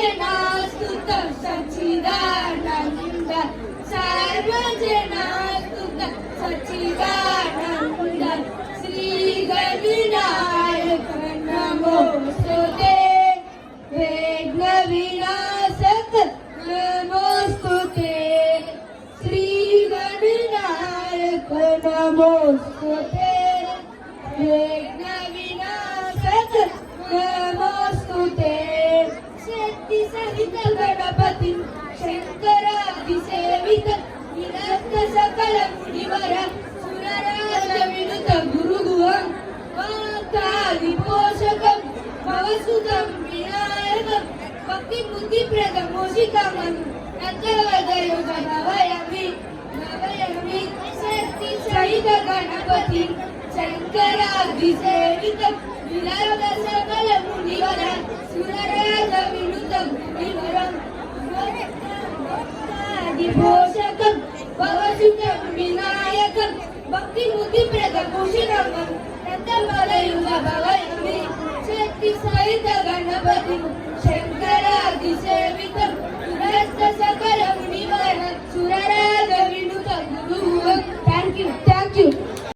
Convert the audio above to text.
सर्वजनास्तुतं सच्चिदानन्द सर्वजनास्तुतं सच्चिदानन्द श्री गणविनायक नमोस्तुते विघ्न विनाशक नमोस्तुते श्री गणविनायक नमोस्तुते विघ्न विनाशक नमोस्तुते शक्ती सहित गणपती शंकरादिसेवित विनक्त सकल मुनिवर सुरराज विनुत गुरुगुहं वाक्कादिपोषकं भवसुतं विनायकं भक्तिबुद्धिप्रदं मोषिकामं नतवदयुगं नवयामि शक्ती सहित गणपती शंकरादिसेवित विनक्त सकल मुनिवर सुरराज विनुत गुरुगुहं भक्तिपोषकं भवसुतं विनायकं भक्तिबुद्धिप्रदं मोषिकामं नतवदयुगं नवयामि शक्ती सहित गणपती